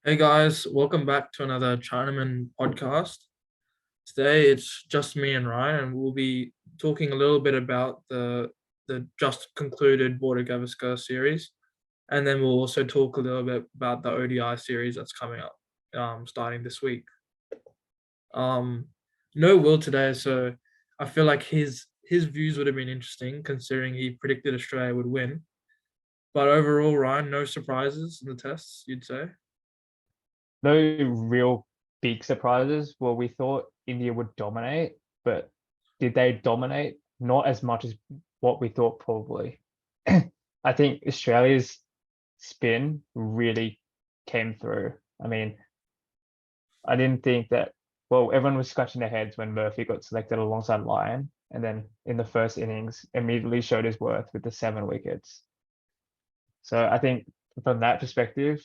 Hey guys, welcome back to another Chinaman podcast. Today it's just me and Ryan, and we'll be talking a little bit about the just concluded Border Gavaskar series, and then we'll also talk a little bit about the ODI series that's coming up, starting this week. Um, no Will today, so I feel like his views would have been interesting considering he predicted Australia would win. But overall, Ryan, no surprises in the tests, you'd say? No real big surprises. Well, we thought India would dominate, but did they dominate? Not as much as what we thought, probably. I think Australia's spin really came through. I mean, I didn't think that, well, everyone was scratching their heads when Murphy got selected alongside Lyon, and then in the first innings, immediately showed his worth with the 7 wickets. So I think from that perspective,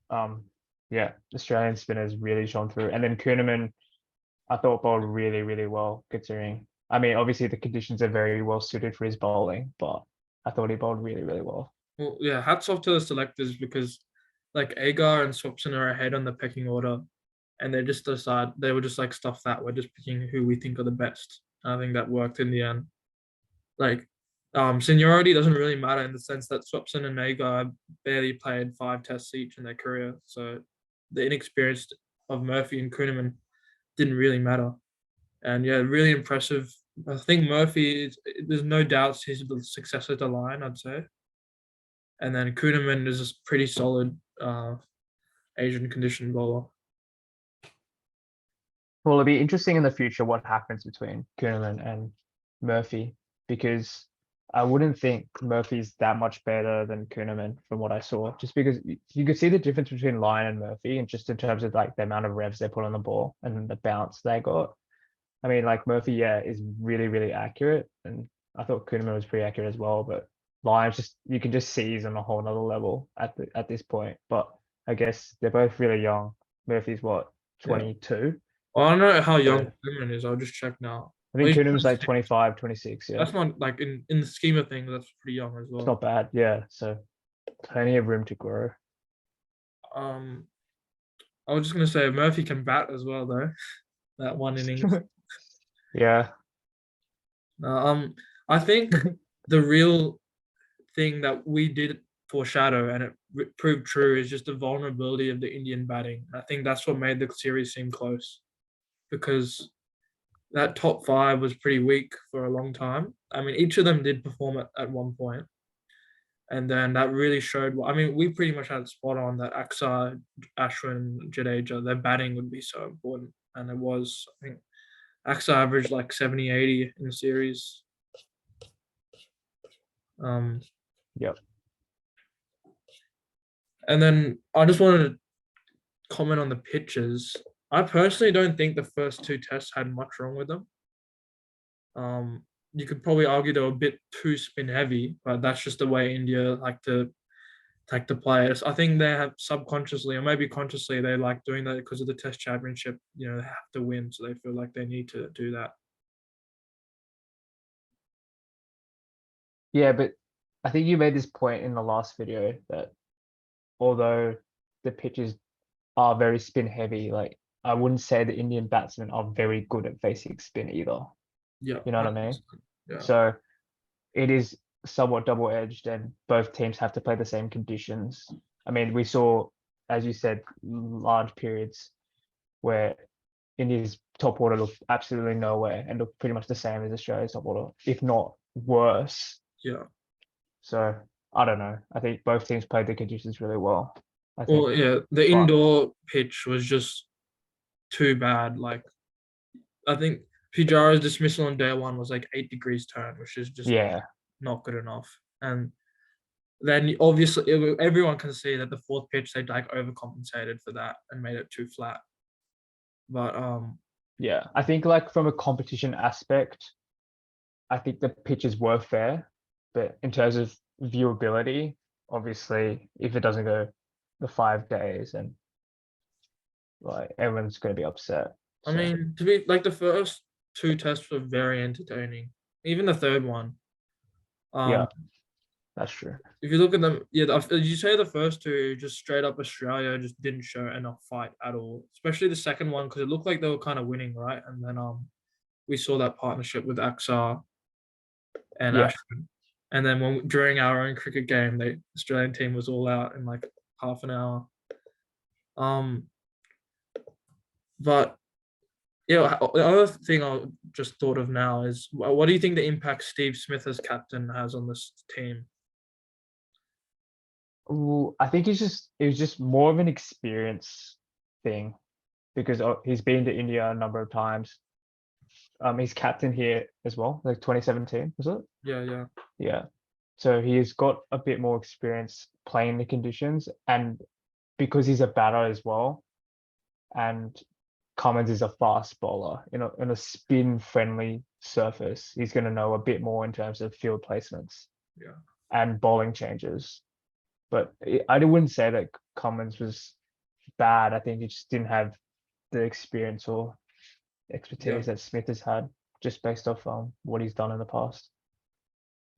um, yeah, Australian spinners really shone through. And then Kuhneman, I thought bowled really, really well considering. I mean, obviously the conditions are very well suited for his bowling, but I thought he bowled really, really well. Well, yeah, hats off to the selectors because like Agar and Swapson are ahead on the pecking order, and they were just like stuff that we're just picking who we think are the best. I think that worked in the end. Like, seniority doesn't really matter in the sense that Swapson and Agar barely played 5 tests each in their career, so the inexperience of Murphy and Kuhneman didn't really matter. And yeah, really impressive. I think there's no doubts he's the successor to Lyon, I'd say. And then Kuhneman is a pretty solid Asian conditioned bowler. Well, it'll be interesting in the future what happens between Kuhneman and Murphy because I wouldn't think Murphy's that much better than Kuhneman from what I saw, just because you could see the difference between Lyon and Murphy, and just in terms of like the amount of revs they put on the ball and the bounce they got. I mean, like Murphy, yeah, is really, really accurate, and I thought Kuhneman was pretty accurate as well. But Lyons just you can just see he's on a whole nother level at this point. But I guess they're both really young. Murphy's what, Yeah. 22? Well, I don't know how young So Kuhneman is. I'll just check now. I Well, think Kuhneman's like 25, 26. Yeah, that's not like in the scheme of things, that's pretty young as it's well. not bad. Yeah, so plenty of room to grow. Um, I was just gonna say Murphy can bat as well though. That one innings. Yeah, Um, I think the real thing that we did foreshadow and it proved true is just the vulnerability of the Indian batting. I think that's what made the series seem close because that top five was pretty weak for a long time. I mean, each of them did perform at one point, and then that really showed. I mean, we pretty much had spot on that Axar, Ashwin, Jadeja, their batting would be so important, and it was. I think Axar averaged like 70, 80 in the series. Um, yep. and then I just wanted to comment on the pitches. I personally don't think the first 2 tests had much wrong with them. You could probably argue they were a bit too spin heavy, but that's just the way India like to play it. I think they have subconsciously or maybe consciously they like doing that because of the Test Championship. You know, they have to win, so they feel like they need to do that. Yeah, but I think you made this point in the last video that although the pitches are very spin heavy, like I wouldn't say the Indian batsmen are very good at facing spin either. Yeah, You know what I mean? 100%. Yeah. So it is somewhat double edged, and both teams have to play the same conditions. I mean, we saw, as you said, large periods where India's top order looked absolutely nowhere and looked pretty much the same as Australia's top order, if not worse. Yeah. So I don't know. I think both teams played the conditions really well. I Well, think, yeah, the but indoor pitch was just too bad. Like I think Pujara's dismissal on day one was like 8 degrees turn, which is just yeah, not good enough. And then obviously everyone can see that the fourth pitch they like overcompensated for that and made it too flat. But yeah. I think like from a competition aspect, I think the pitches were fair, but in terms of viewability, obviously, if it doesn't go the 5 days, and like everyone's going to be upset. I So mean to be like the first 2 tests were very entertaining. Even the third one. yeah, Um That's true. If you look at them, yeah, you say the first two just straight up Australia just didn't show enough fight at all, especially the second one because it looked like they were kind of winning, right? And then we saw that partnership with Axar and Yeah. Ashton, and then during our own cricket game, the Australian team was all out in like half an hour. Um, but yeah, the other thing I just thought of now is what do you think the impact Steve Smith as captain has on this team? Ooh, I think it was just more of an experience thing because he's been to India a number of times. He's captain here as well, like 2017, was it? Yeah, yeah, Yeah. So he's got a bit more experience playing the conditions, and because he's a batter as well, and Cummins is a fast bowler in a spin friendly surface, he's going to know a bit more in terms of field placements yeah. and bowling changes. But I wouldn't say that Cummins was bad. I think he just didn't have the experience or Yeah. expertise that Smith has had, just based off what he's done in the past.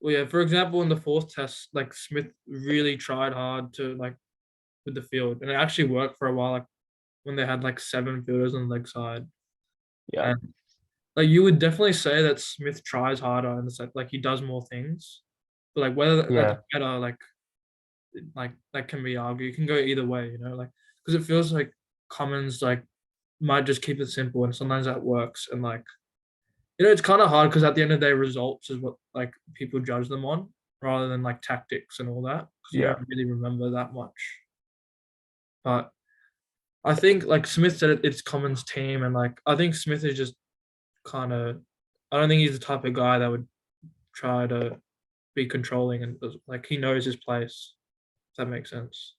Well, yeah. For example, in the fourth test, like Smith really tried hard to like with the field, and it actually worked for a while. Like when they had like 7 fielders on the leg side, Yeah, and like you would definitely say that Smith tries harder and it's like he does more things. But like whether that's yeah, better, like that can be argued. You can go either way, like because it feels like Commons like might just keep it simple, and sometimes that works. And like it's kind of hard because at the end of the day, results is what like people judge them on rather than like tactics and all that because you yeah, don't really remember that much. But I think like Smith said it's Commons team, and like I think Smith is just kind of. I don't think he's the type of guy that would try to be controlling and like he knows his place. If that makes sense.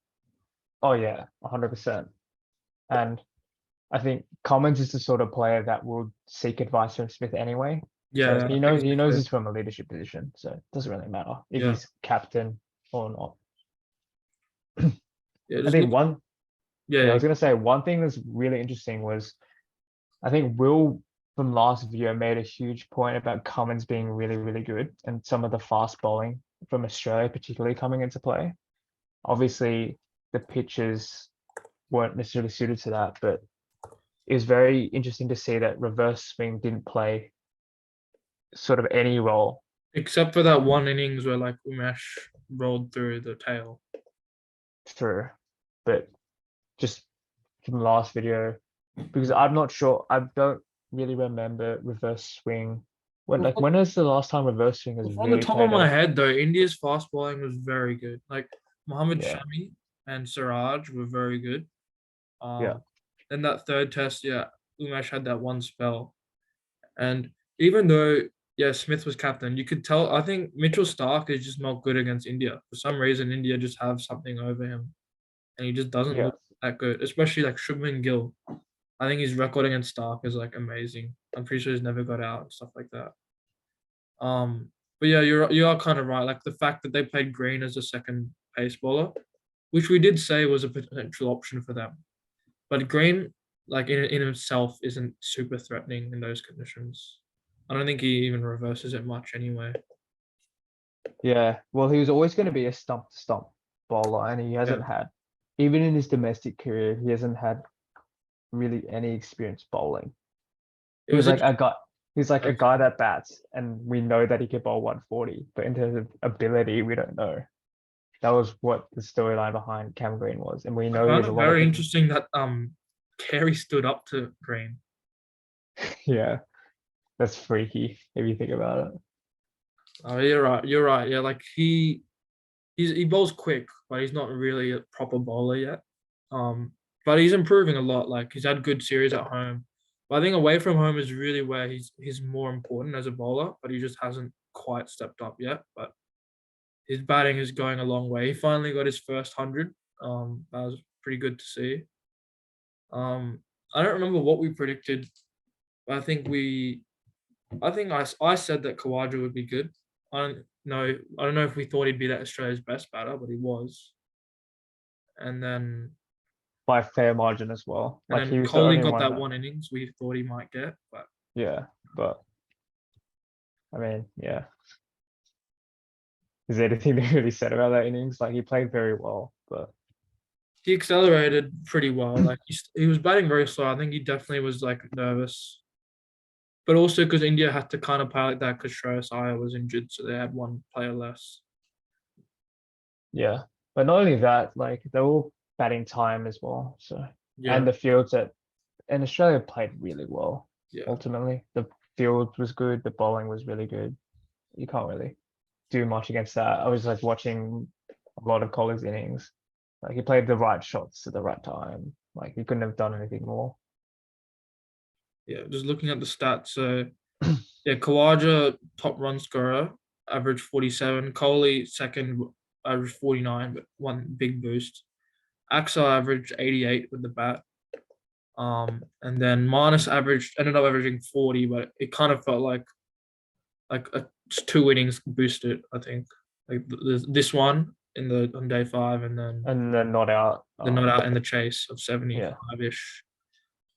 oh yeah, 100%. And I think Cummins is the sort of player that will seek advice from Smith anyway. So Yeah, he knows exactly. he's from a leadership position, so it doesn't really matter if Yeah, he's captain or not. yeah. I Just think look. one, Yeah, yeah, I yeah, was gonna say one thing that's really interesting was I think Will from last video made a huge point about Cummins being really, really good and some of the fast bowling from Australia, particularly coming into play. Obviously, the pitches weren't necessarily suited to that, but it was very interesting to see that reverse swing didn't play sort of any role. except for that one innings where like Umesh rolled through the tail. True, but just from the last video, because I'm not sure, I don't really remember reverse swing. When is the last time reverse swing has On the really top of played my a head, though, India's fast bowling was very good. Like Mohammad yeah, Shami and Siraj were very good. yeah, Then that third test, yeah, Umesh had that one spell, and even though yeah Smith was captain, you could tell. I think Mitchell Stark is just not good against India for some reason. India just have something over him, and he just doesn't yeah. look that good. Especially like Shubman Gill. I think his record against Stark is like amazing. I'm pretty sure he's never got out and stuff like that. Um, but yeah, you are kind of right. Like the fact that they played Green as a second pace bowler, which we did say was a potential option for them. But Green, like in himself, isn't super threatening in those conditions. I don't think he even reverses it much anyway. Yeah, well, he was always going to be a stump to stump bowler, and he Yeah, hasn't had, even in his domestic career, he hasn't had really any experience bowling. it He was was a like a guy that bats, and we know that he can bowl 140, but in terms of ability, we don't know. That was what the storyline behind Cam Green was, and we I know he found has a it lot of very potential. interesting that Carey stood up to Green. Yeah, that's freaky if you think about it. Oh, you're right. You're right. Yeah, like he bowls quick, but he's not really a proper bowler yet. But he's improving a lot. Like he's had good series at home. But I think away from home is really where he's more important as a bowler, but he just hasn't quite stepped up yet. But his batting is going a long way. He finally got his first 100. That was pretty good to see. Um, I don't remember what we predicted. But I think I said that Kawaja would be good. I don't know if we thought he'd be that Australia's best batter, but he was. And then By a fair margin as well. and Like then he was the Kohli only got one that that, one innings we thought he might get, but yeah, but I mean, yeah, is there anything to really said about that innings? Like he played very well, but He accelerated pretty well. Like he was batting very slow. I think he definitely was like nervous, but also because India had to kind of pilot that because Shreyas Iyer was injured, so they had one player less. yeah. But not only that, like they were all batting time as well. So and Yeah, the fields that and Australia played really well. yeah, Ultimately, the field was good, the bowling was really good. You can't really do much against that. I was like watching a lot of Collins' innings. Like he played the right shots at the right time. Like he couldn't have done anything more. yeah. Just looking at the stats, so yeah, Kawaja top run scorer, average 47. Kohli second, average 49, but one big boost. Axel averaged 88 with the bat. And then Marnus averaged ended up averaging 40, but it kind of felt like just two innings boosted. I think like this one in the on day 5, and then And then not out. the not out in the chase of 75 Yeah. ish.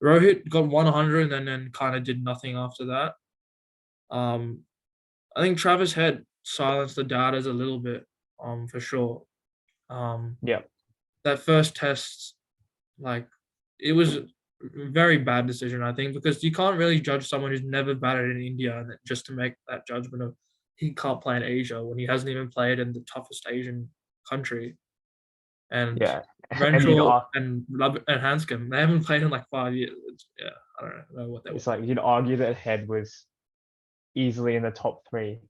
Rohit got 100 and then kind of did nothing after that. Um, I think Travis Head silenced the doubters a little bit, for sure. Um, Yeah. that first test, like, it was a very bad decision, I think, because you can't really judge someone who's never batted in India and just to make that judgment of he can't play in Asia when he hasn't even played in the toughest Asian country. And Yeah. And Renshaw and Hanscom, they haven't played in like 5 years. Yeah, I don't know what they were it's like thinking. you'd argue that Head was easily in the top three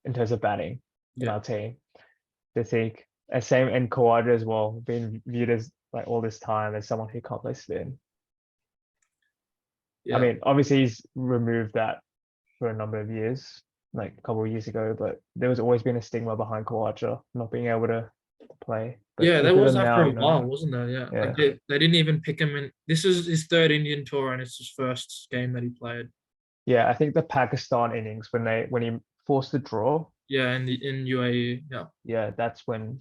in terms of batting in Yeah, our team. To think and same and Kawada as well, being viewed as like all this time as someone who can't play spin. I yeah. mean, obviously he's removed that for a number of years, like a couple of years ago, but there was always been a stigma behind Kawaja not being able to play. But Yeah, there look at was him that for now, a you know. while, wasn't there? Yeah. Like Yeah. they didn't even pick him in. This is his third Indian tour and it's his first game that he played. Yeah, I think the Pakistan innings when he forced the draw, Yeah, in UAE. Yeah. yeah, that's when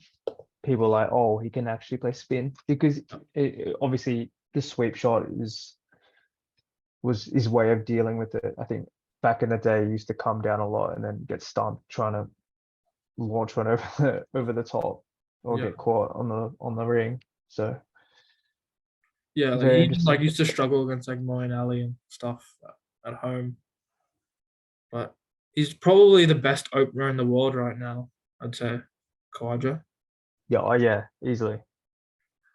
people are like, oh, he can actually play spin because obviously the sweep shot was his way of dealing with it. I think back in the day, he used to come down a lot and then get stumped trying to launch one over over the top or Yeah. get caught on the ring. So Yeah, like very he like interesting. used to struggle against like Moeen Ali and stuff at home, but he's probably the best opener in the world right now. I'd say Khawaja, Yeah, oh yeah, easily.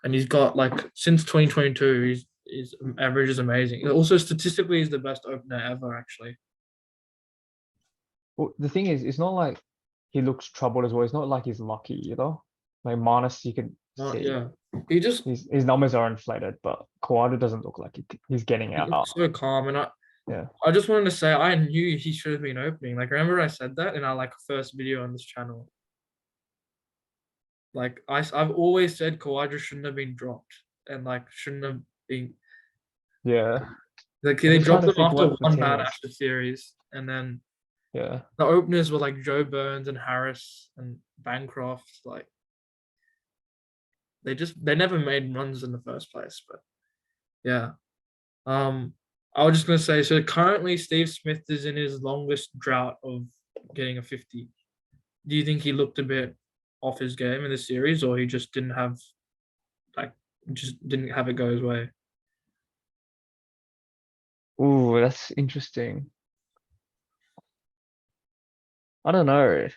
and he's got like since 2022, his average is amazing. Also, statistically, he's the best opener ever. Actually, Well, the thing is, it's not like he looks troubled as well. It's not like he's lucky either. Like Manus, you can see yeah, he just his numbers are inflated, but Kawada doesn't look like he's getting he out. looks so calm, and Yeah, I just wanted to say I knew he should have been opening. Like, remember I said that in our like first video on this channel. Like I've always said Khawaja shouldn't have been dropped, and like shouldn't have been yeah. like I'm they just trying dropped to them think after what the one team bad is. Ashes series, and then Yeah. the openers were like Joe Burns and Harris and Bancroft. Like they never made runs in the first place. But yeah, um, I was just gonna say so currently Steve Smith is in his longest drought of getting a 50. Do you think he looked a bit off his game in the series, or he just didn't have like just didn't have it go his way? Ooh, that's interesting. I don't know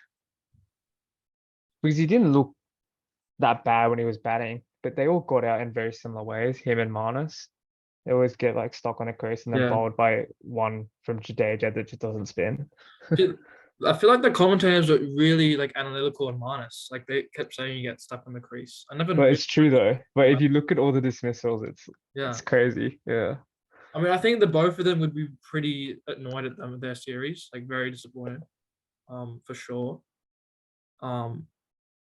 because he didn't look that bad when he was batting, but they all got out in very similar ways. Him and Marnus, they always get like stuck on a crease and then Yeah. bowled by one from Jadeja that just doesn't spin. I feel like the commentators were really like analytical and Manus. Like they kept saying you get stuck in the crease. I never But knew. it's true though. But if you look at all the dismissals, Yeah. it's crazy. Yeah. I mean, I think the both of them would be pretty annoyed at them with their series, like very disappointed, for sure. Um,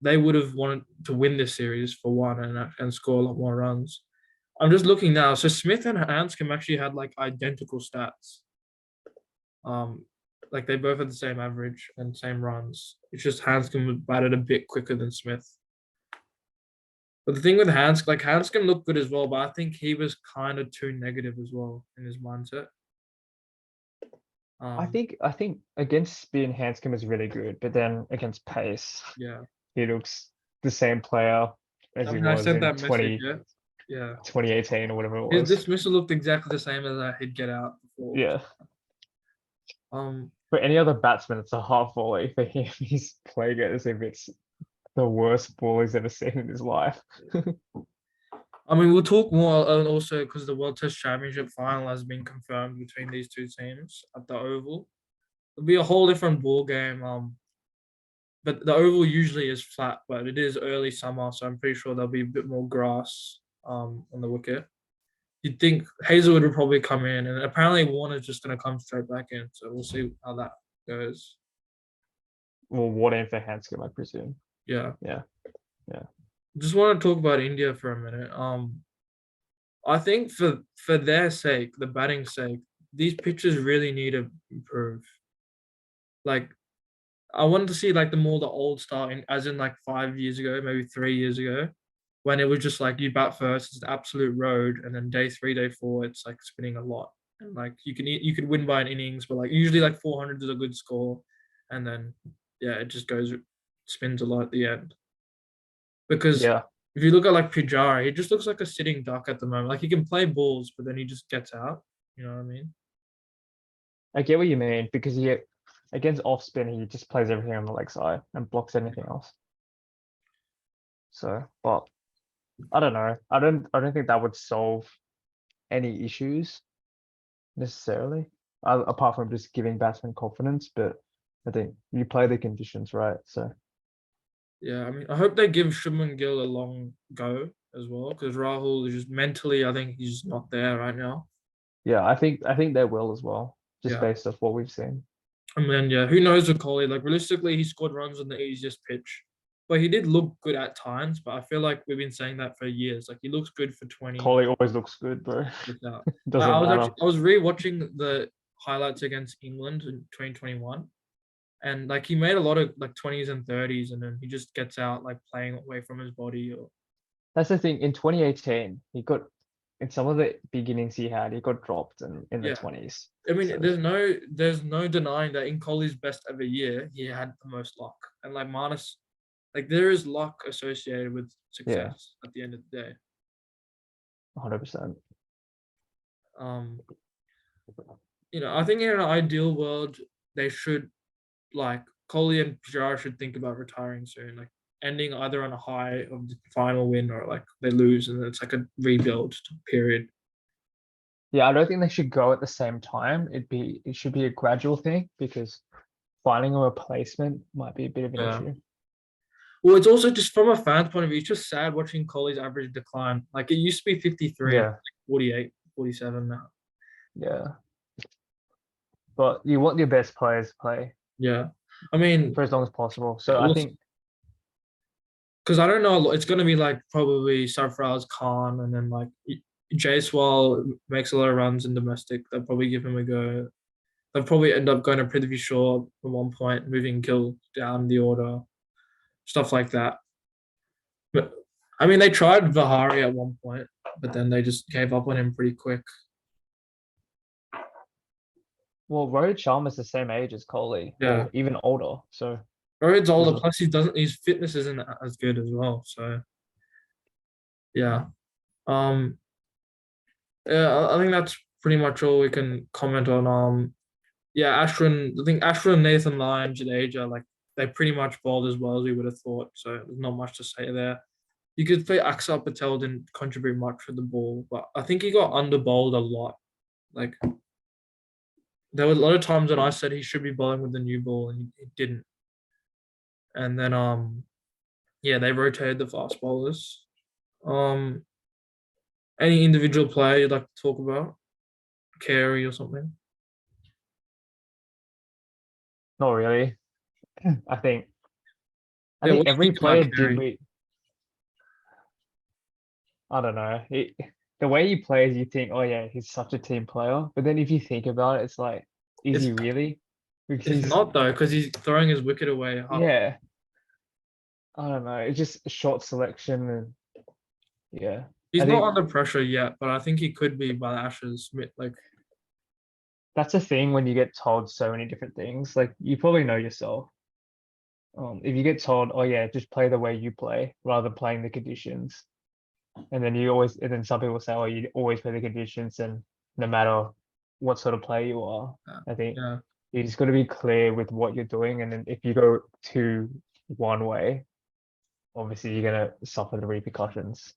they would have wanted to win this series for one and score a lot more runs. I'm just looking now. So Smith and Hanscom actually had like identical stats. Um, like they both had the same average and same runs. It's just Hanscom batted a bit quicker than Smith. But the thing with Hanscom looked good as well, but I think he was kind of too negative as well in his mindset. I think against spin, Hanscom is really good, but then against pace, yeah. he looks the same player as I he mean, I was sent in that message. Yeah, yeah. 2018 or whatever it His was. dismissal looked exactly the same as he'd get out before. Yeah. Um, For any other batsman, it's a half volley. For him, he's playing it as if it's the worst ball he's ever seen in his life. I mean, we'll talk more also because the World Test Championship final has been confirmed between these two teams at the Oval. It'll be a whole different ball game. But the Oval usually is flat, but it is early summer, so I'm pretty sure there'll be a bit more grass on the wicket. You'd think Hazelwood would probably come in, and apparently Warner's just going to come straight back in. So we'll see how that goes. Well, what in for Hanscom, I presume. Yeah. Yeah. Yeah. Just want to talk about India for a minute. I think for their sake, the batting sake, these pitches really need to improve. Like I wanted to see like the old style, as in like 5 years ago, maybe 3 years ago, when it was just like you bat first, it's an absolute road, and then day three, day four, it's like spinning a lot, and like you could win by an innings, but like usually like 400 is a good score, and then yeah, it just goes spins a lot at the end. Because Yeah. if you look at like Pujara, he just looks like a sitting duck at the moment. Like he can play balls, but then he just gets out. You know what I mean? I get what you mean because he against off spin, he just plays everything on the leg side and blocks anything else. So, but I don't know. I don't think that would solve any issues necessarily, apart from just giving batsmen confidence. But I think you play the conditions right. So Yeah, I mean, I hope they give Shubman Gill a long go as well, because Rahul is just mentally, I think he's just not there right now. yeah, I think they will as well, just Yeah, based off what we've seen. and then yeah, who knows with Kohli? Like realistically, he scored runs on the easiest pitch, but he did look good at times. But I feel like we've been saying that for years. Like he looks good for 20 Kohli always looks good, bro. without. Doesn't matter. I was rewatching the highlights against England in 2021, and like he made a lot of like 20s and 30s, and then he just gets out like playing away from his body. Or That's the thing. In 2018, he got in some of the beginnings he got dropped in the yeah, 20s. I mean, So there's no denying that in Kohli's best ever year, he had the most luck, and like Marnus, like there is luck associated with yeah, success at the end of the day. 100%. Um, I think in an ideal world, they should like Kohli and Pujara should think about retiring soon, like ending either on a high of the final win or like they lose and it's like a rebuild period. Yeah, I don't think they should go at the same time. It should be a gradual thing because finding a replacement might be a bit of an Yeah. issue. Well, it's also just from a fan's point of view, it's just sad watching Kohli's average decline. Like it used to be 53 and Yeah, like 48, 47 now. yeah. But you want your best players to play Yeah. I mean, for as long as possible. So I think because I don't know, it's going to be like probably Sarfaraz Khan and then like Jaiswal makes a lot of runs in domestic. They'll probably give him a go. They'll probably end up going to Prithvi Shaw at one point, moving Gill down the order, stuff like that. But I mean, they tried Vihari at one point, but then they just gave up on him pretty quick. well, Rohit Sharma's the same age as Kohli, Yeah. or even older. So Rohit's older, there's plus his fitness isn't as good as well. So yeah. Um yeah, I think that's pretty much all we can comment on. Yeah, Ashwin, I think Ashwin, Nathan Lyon, Jadeja, like they pretty much bowled as well as we would have thought. So there's not much to say there. You could say Axar Patel didn't contribute much with the ball, but I think he got under bowled a lot. Like there were a lot of times when I said he should be bowling with the new ball and he didn't. And then yeah, they rotated the fast bowlers. Um any individual player you'd like to talk about? Carey or something? not really. I think Yeah, what do you every think about player did Carey? we. I don't know. The way he plays, you think, oh yeah, he's such a team player. But then if you think about it, it's like, is It's he really? Because it's he's not though, because he's throwing his wicket away. yeah. I don't know. It's just a short selection and yeah. He's I not think under pressure yet, but I think he could be by the Ashes. Like that's a thing when you get told so many different things. Like you probably know yourself. If you get told, oh yeah, just play the way you play rather than playing the conditions, and then some people say, oh, you always play the conditions, and no matter what sort of player you are, Yeah. I think Yeah. you just got to be clear with what you're doing, and then if you go to one way, obviously you're gonna suffer the repercussions.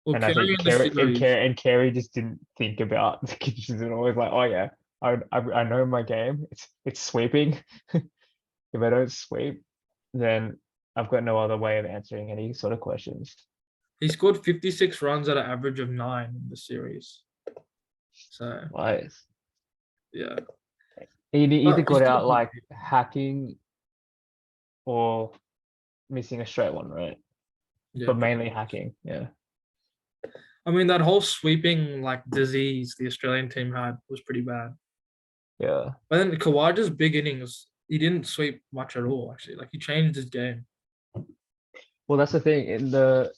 Well, And I think carrying the series. Carey just didn't think about the conditions and always like, oh yeah, I know my game. It's sweeping. If I don't sweep, then I've got no other way of answering any sort of questions. He scored 56 runs at an average of 9 in the series. So Like yeah, he either but he's got still out like hacking or missing a straight one, right? yeah. But mainly hacking. Yeah. I mean, that whole sweeping like disease the Australian team had was pretty bad. Yeah. But then Kawaja's big innings, he didn't sweep much at all. Actually, like he changed his game. Well, that's the thing. In the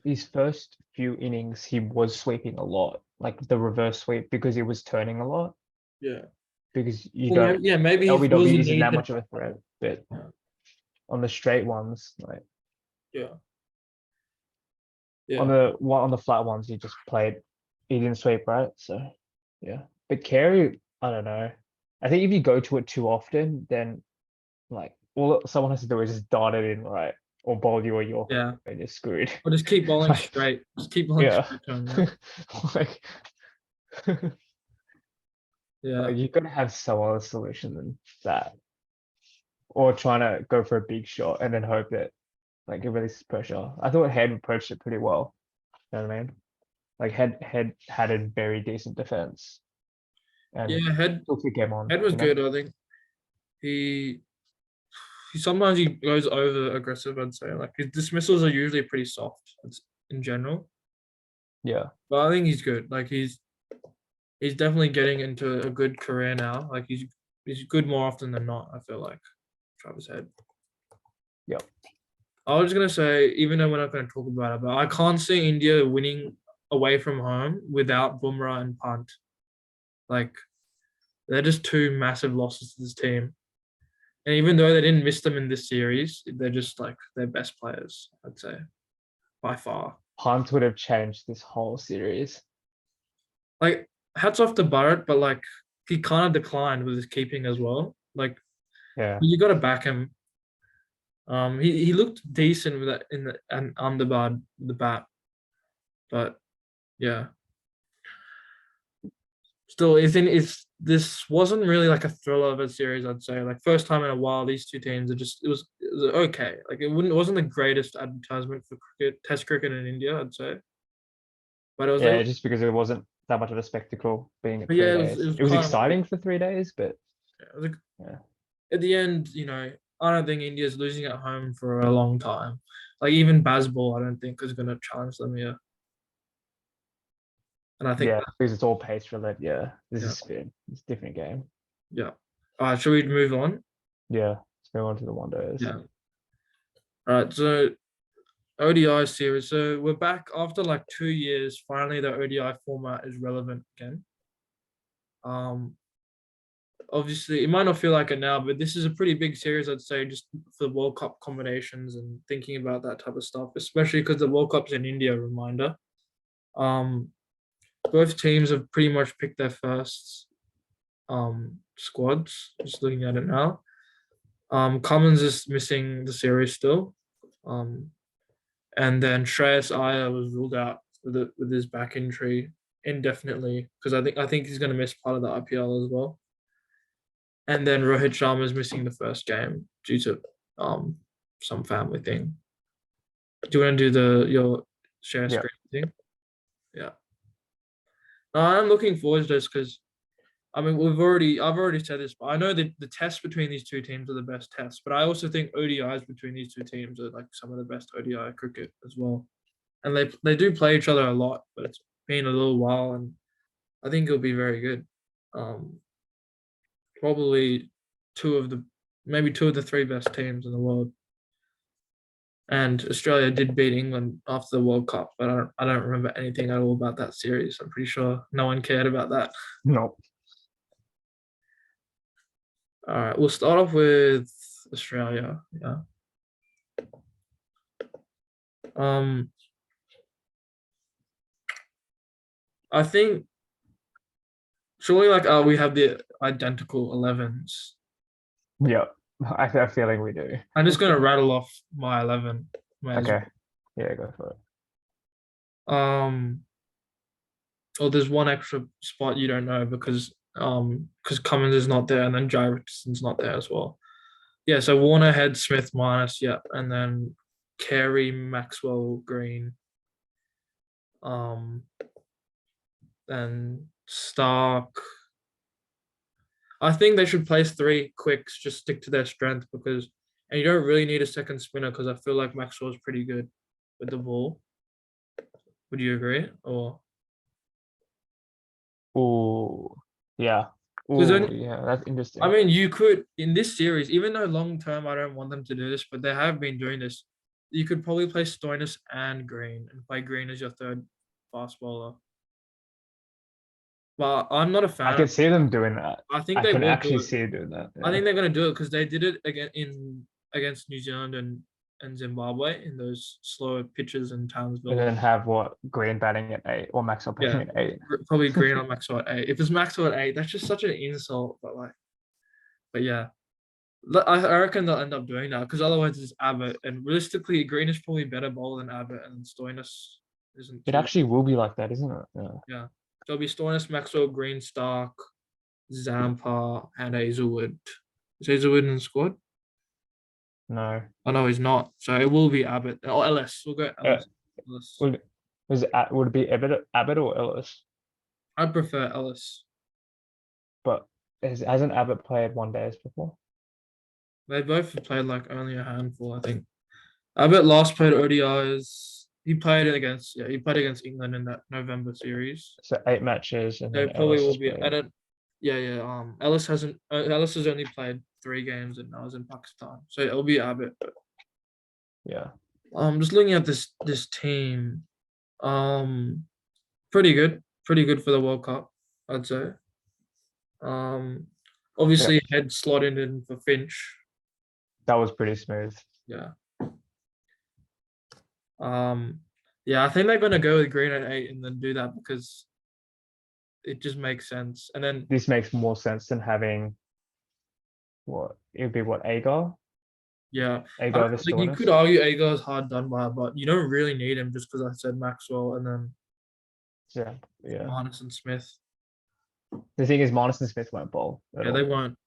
his first few innings, he was sweeping a lot, like the reverse sweep, because he was turning a lot. Yeah. Because you Well, don't yeah, maybe he feels LBW the isn't need that to. much of a threat, but Yeah. on the straight ones, like Yeah. on Yeah. the flat ones, he didn't sweep, right? So yeah. But carry, I don't know. I think if you go to it too often, then like all someone has to do is just dart it in, right? Or bowl you a Yorker Yeah. and you're screwed. Or just keep bowling Like, straight. Just keep bowling yeah. straight to him. Yeah. Like, Yeah. like you gotta have some other solution than that. Or trying to go for a big shot and then hope that like it releases pressure. I thought Head approached it pretty well. You know what I mean? Like Head had a very decent defense and Yeah. took the game on, Head was you know? good. I think he sometimes he goes over aggressive. I'd say like his dismissals are usually pretty soft in general. Yeah. But I think he's good. Like he's definitely getting into a good career now. Like he's good more often than not. I feel like Travis Head. Yep. I was gonna say, even though we're not gonna talk about it, but I can't see India winning away from home without Bumrah and Pant. Like they're just two massive losses to this team. And even though they didn't miss them in this series, they're just like their best players, I'd say, by far. Hunt would have changed this whole series. Like hats off to Barrett, but like he kind of declined with his keeping as well. Like Yeah. you got to back him. He looked decent with that in the and underbar the bat, but yeah, still it's this wasn't really like a thriller of a series. I'd say like first time in a while these two teams are just it was okay. Like it wasn't the greatest advertisement for cricket, Test cricket in India. I'd say, but it was Yeah, able. just because it wasn't that much of a spectacle being at But yeah, three it days. was It was kind of exciting for 3 days, but it was yeah. at the end, I don't think India's losing at home for a long time. Like even Bazball, I don't think is going to challenge them here. And I think Yeah, because it's all pace related. Yeah. This yeah, is spin. It's a different game. yeah. All right, should we move on? Yeah. Let's go on to the one days. Yeah. All right, so ODI series. So we're back after like 2 years. Finally, the ODI format is relevant again. Um, Obviously, it might not feel like it now, but this is a pretty big series, I'd say, just for World Cup combinations and thinking about that type of stuff, especially because the World Cup's in India. Reminder. Um, Both teams have pretty much picked their first squads. Just looking at it now. Cummins is missing the series still. And then Shreyas Iyer was ruled out with his back injury indefinitely because I think he's going to miss part of the IPL as well. And then Rohit Sharma is missing the first game due to some family thing. Do you want to do your share Yeah. screen thing? Yeah. I'm looking forward to this because I mean I've already said this, but I know that the tests between these two teams are the best tests, but I also think ODIs between these two teams are like some of the best ODI cricket as well. And they do play each other a lot, but it's been a little while, and I think it'll be very good. Um, Probably maybe two of the three best teams in the world. And Australia did beat England after the World Cup, but I don't remember anything at all about that series. I'm pretty sure no one cared about that. No. All right, we'll start off with Australia. Yeah. Um, I think surely like we have the identical 11s. Yep. I have a feeling we do. I'm just gonna rattle off my 11. May as Okay. Yeah, go for it. well. Oh, there's one extra spot you don't know because Cummins is not there and then Jai Richardson's not there as well. Yeah, so Warner, Head, Smith, minus, yeah, and then Carey, Maxwell, Green, um, and Stark. I think they should place three quicks, just stick to their strength because, and you don't really need a second spinner because I feel like Maxwell's pretty good with the ball. Would you agree? Or Oh, yeah. because Oh, yeah. That's I interesting. mean, you could in this series, even though long term I don't want them to do this, but they have been doing this. You could probably play Stoinis and Green and play Green as your third fast bowler. But I'm not a I fan can of. see them doing that. I think I they can will do actually it. see it doing that. I Yeah. think they're going to do it because they did it again in against New Zealand and Zimbabwe in those slower pitches in And Townsville. then have what Green batting at 8 or Maxwell batting Yeah, at 8. probably Green on Maxwell at 8. If it's Maxwell at 8, that's just such an insult. But yeah, I reckon they'll end up doing that because otherwise it's Abbott, and realistically, Green is probably better bowler than Abbott, and Stoinis isn't It too. actually will be like that, isn't it? Yeah. Yeah, so it'll be Stoinis, Maxwell, Green, Stark, Zampa, and Hazelwood. Is Hazelwood in the squad? No. Oh no, he's not. So it will be Abbott or Ellis. We'll go Uh, Ellis. Ellis. would it be Abbott or Ellis? I prefer Ellis. But hasn't Abbott played one days before? They both have played like only a handful, I think. Abbott last played ODIs. He played against England in that November series. So 8 matches, and They then probably Ellis will has be. I played. don't. Yeah, yeah. Ellis hasn't. Ellis has only played 3 games, and I was in Pakistan, so it'll be Abbott. But, Yeah. just looking at this team, um, pretty good for the World Cup, I'd say. Um, Yeah. obviously Head slotted in for Finch. That was pretty smooth. Yeah. Um, yeah, I think they're gonna go with Green at 8 and then do that because it just makes sense. And then This makes more sense than having what it would be what Agar? yeah, Agar like you Vistoris? could argue Agar's hard done by, but you don't really need him just because I said Maxwell and then Yeah. Yeah. Marnus and Smith. The thing is Marnus and Smith won't bowl at Yeah, they all. won't.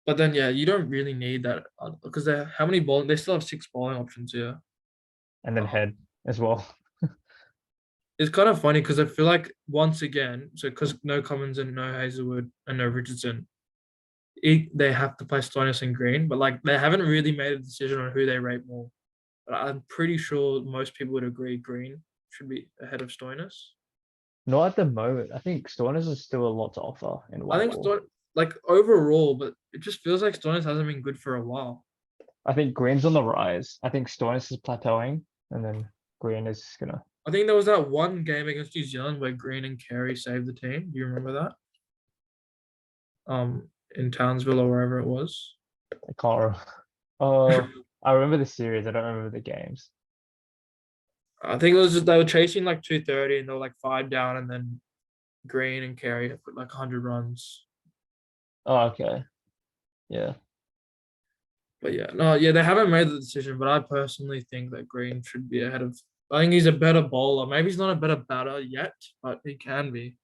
But then yeah, you don't really need that because they how many bowling? They still have 6 bowling options here. And then Head as well. It's kind of funny because I feel like once again, so because no Cummins and no Hazelwood and no Richardson, they have to play Stoinis and Green, but like they haven't really made a decision on who they rate more. But I'm pretty sure most people would agree Green should be ahead of Stoinis. Not at the moment. I think Stoinis is still a lot to offer in I white think ball. like overall, but it just feels like Stoinis hasn't been good for a while. I think Green's on the rise. I think Stoinis is plateauing, and then Green is gonna. I think there was that one game against New Zealand where Green and Carey saved the team. Do you remember that? In Townsville or wherever it was. I can't. Oh, I remember the series. I don't remember the games. I think it was just they were chasing like 230 and they were like 5 down, and then Green and Carey put like 100 runs. Oh, okay. Yeah. But yeah, no, yeah, they haven't made the decision. But I personally think that Green should be ahead of. I think he's a better bowler. Maybe he's not a better batter yet, but he can be.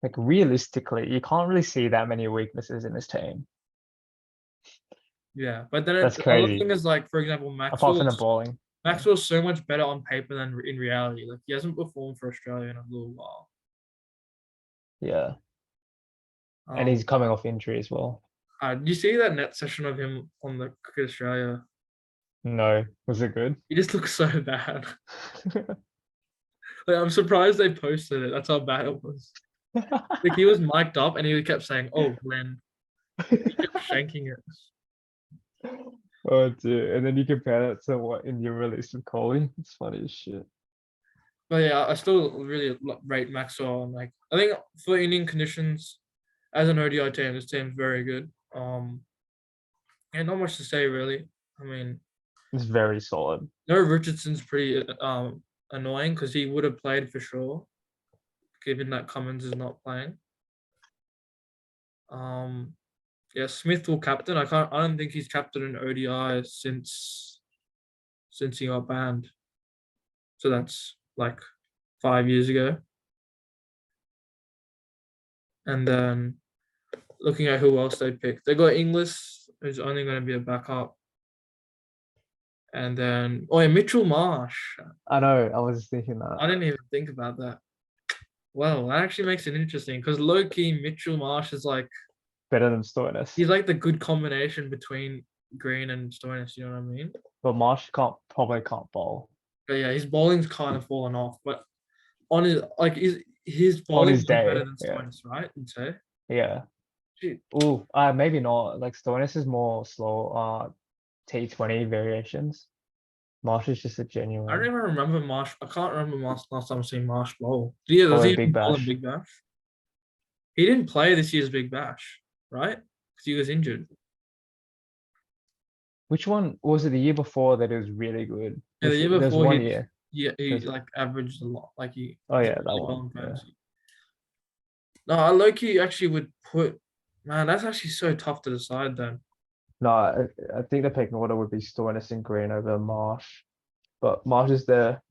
Like realistically, you can't really see that many weaknesses in this team. Yeah, but then That's the other thing crazy. is like, for example, Apart from the bowling. Maxwell's so much better on paper than in reality. Like he hasn't performed for Australia in a little while. Yeah. And he's coming off injury as well. Did you see that net session of him on the Cricket Australia? No. Was it good? He just looks so bad. Like I'm surprised they posted it. That's how bad it was. Like he was mic'd up and he kept saying, "Oh, Glenn," he kept shanking it. Oh, dude. And then you compare that to what India released with Kohli. It's funny as shit. But yeah, I still really rate Maxwell. And like I think for Indian conditions, as an ODI team, this team's very good. And not much to say really. I mean, It's very solid. no, Richardson's pretty annoying because he would have played for sure, given that Cummins is not playing. Yeah, Smith will captain. I don't think he's captained an ODI since he got banned. So that's like 5 years ago. And then looking at who else they picked, they got Inglis, who's only going to be a backup. And then, oh yeah, Mitchell Marsh. I know. I was thinking that. I didn't even think about that. Well, that actually makes it interesting because low key Mitchell Marsh is like Better than Stoinis. he's like the good combination between Green and Stoinis. You know what I mean? But Marsh probably can't bowl. But yeah, his bowling's kind of fallen off. But on his his On bowling his day, better than yeah. Stoinis, right? And so Yeah. shit. Ooh, maybe not. Like Stoinis is more slow. T20 variations. Marsh is just a I don't genuine. even remember Marsh. I can't remember last time I seen Marsh bowl. Yeah, does Probably he Big bowl in Bash. Big Bash? He didn't play this year's Big Bash, right? Because he was injured. Which one was it? The year before that it was really good. Yeah, the year There's before one he year. he There's- like averaged a lot. Like he Oh did yeah, that really well one. in Yeah. fantasy. No, I low key actually would put. Man, that's actually so tough to decide. Then No, I think the pecking order would be Stoinis and Green over Marsh, but Marsh is there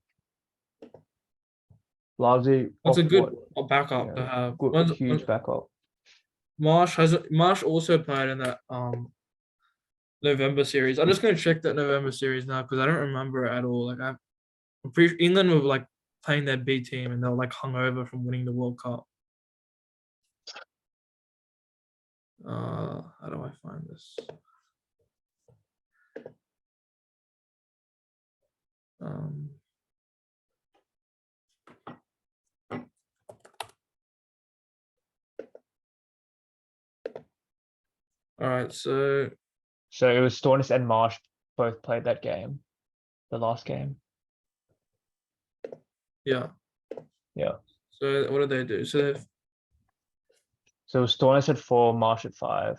largely it's off a good what backup to have. good huge backup. Marsh also played in that November series. I'm just gonna check that November series now because I don't remember it at all. Like I'm pretty England were like playing their B team and they were like hungover from winning the World Cup. How do I find this? Um, all right, so So it was Stoinis and Marsh both played that game, the last game. yeah. Yeah. So what did they do? So So it was Stoinis at 4, Marsh at 5.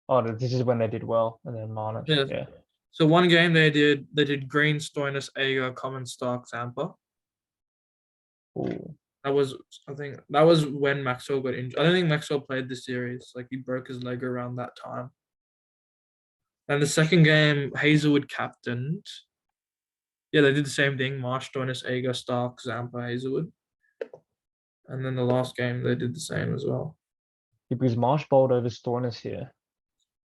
Oh, this is when they did well, and then Marsh. Yeah. Yeah. so one game they did Green, Stoinis, Agar, Common, Stark, Zampa. Ooh. I think that was when Maxwell got injured. I don't think Maxwell played the series. Like he broke his leg around that time. And the second game, Hazelwood captained. Yeah, they did the same thing. Marsh, Stoinis, Agar, Stark, Zampa, Hazelwood. And then the last game they did the same as well. Yeah, because Marsh bowled over Stoinis here.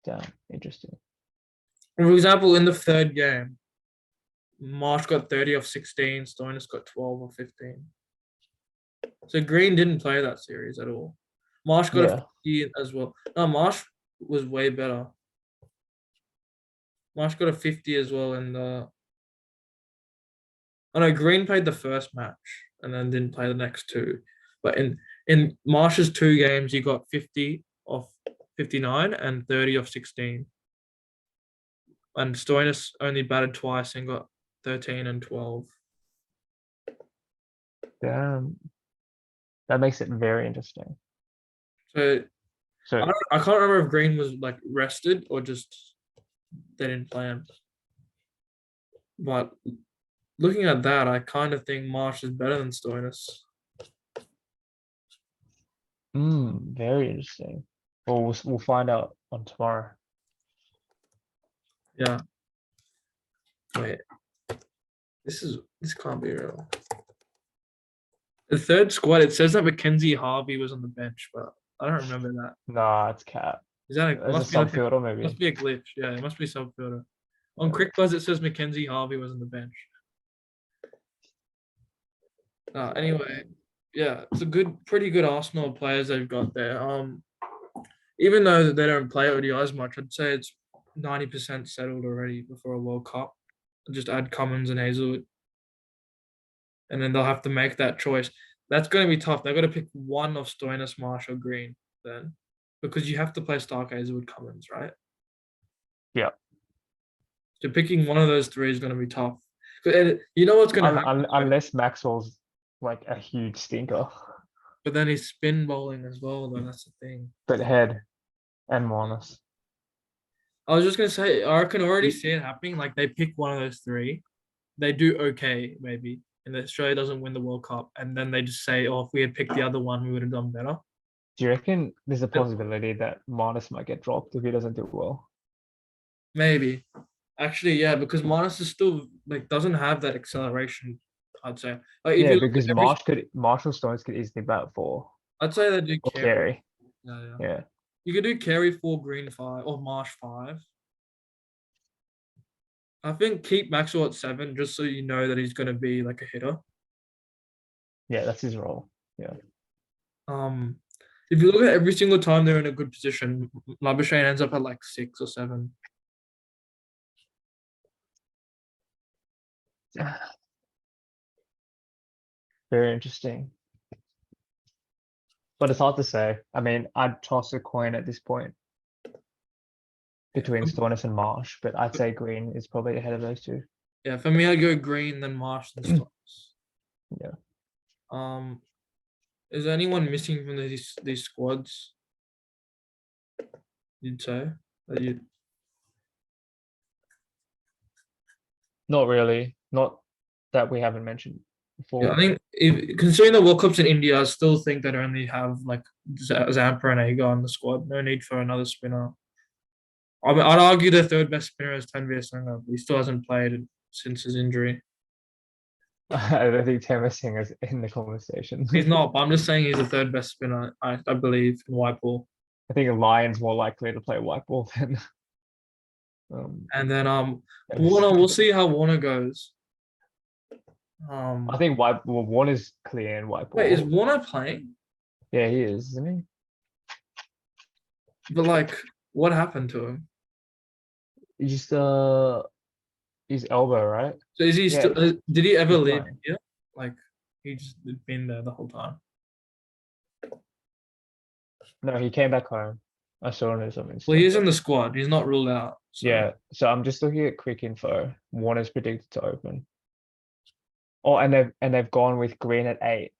Damn, interesting. For example, in the third game, Marsh got 30 off 16, Stoinis got 12 off 15. So Green didn't play that series at all. Marsh got a 50 as well. No, Marsh was way better. Marsh got a 50 as well in the. Oh no, Green played the first match and then didn't play the next two. But in Marsh's 2 games, he got 50 off 59 and 30 off 16. And Stoinis only batted twice and got 13 and 12. Damn. That makes it very interesting. So So I can't remember if Green was like rested or just they didn't play him. But looking at that, I kind of think Marsh is better than Stoinis. very interesting. Well, we'll find out on tomorrow. Yeah. Wait. This can't be real. The third squad, it says that Mackenzie Harvey was on the bench, but I don't remember that. Nah, it's cat. Is that As a must be like subfielder, maybe. must be a glitch? Yeah, it must be subfielder. On Yeah. Crickbuzz, it says Mackenzie Harvey was on the bench. Anyway, yeah, it's pretty good Arsenal players they've got there. Even though they don't play ODIs much, I'd say it's 90% settled already before a World Cup. Just add Cummins and Hazelwood, and then they'll have to make that choice. That's going to be tough. They've got to pick one of Stoinis, Marsh, or Green then, because you have to play Stark, Hazelwood, Cummins, right? Yeah. So picking one of those 3 is going to be tough. You know what's going to happen? Unless Maxwell's like a huge stinker. But then he's spin bowling as well, though. That's the thing. But head and minus. I was just gonna say, I can already You- see it happening. Like they pick one of those three, they do okay maybe, and Australia doesn't win the World Cup, and then they just say, "Oh, if we had picked the other one, we would have done better." Do you reckon there's a Yeah, possibility that minus might get dropped if he doesn't do well? maybe, actually, yeah, because Marnus is still like doesn't have that acceleration. I'd say, like if Yeah, you look at because every, Marshall Stones could easily bat for I'd say they do or carry. carry. Yeah, yeah. Yeah. You could do carry 4, Green 5, or Marsh 5. I think keep Maxwell at 7, just so you know that he's going to be like a hitter. Yeah, that's his role. Yeah. Um, if you look at every single time they're in a good position, Labuschagne ends up at like 6 or 7. Very interesting. But it's hard to say. I mean, I'd toss a coin at this point between Stoinis and Marsh, but I'd say Green is probably ahead of those two. Yeah, for me, I'd go Green, then Marsh, then Stones. Yeah. Is there anyone missing from these squads? You'd say that you. Not really. Not that we haven't mentioned Yeah, I before. think if considering the World Cups in India, I still think they'd only have like Zampa and Agar on the squad. No need for another spinner. I mean, I'd argue the third best spinner is Tanvir Sangha, but he still hasn't played since his injury. I don't think Tamer Singh is in the conversation. He's not, but I'm just saying he's the third best spinner, I believe, in white ball. I think a Lion's more likely to play white ball than And then Tamer Warner, Singh. we'll see how Warner goes. I think Warner's clear in white Wait, is ball. Warner playing? Yeah, he is, isn't But like, what happened to him? he? He's just his elbow, right? So is he Yeah, still? Did he ever he's leave playing. India? Like, he just been there the whole time. No, he came back home. I saw it on some Well, he Insta. is in the squad. He's not ruled out. So Yeah, so I'm just looking at quick info. Warner's predicted to open. Oh, and they've gone with Green at 8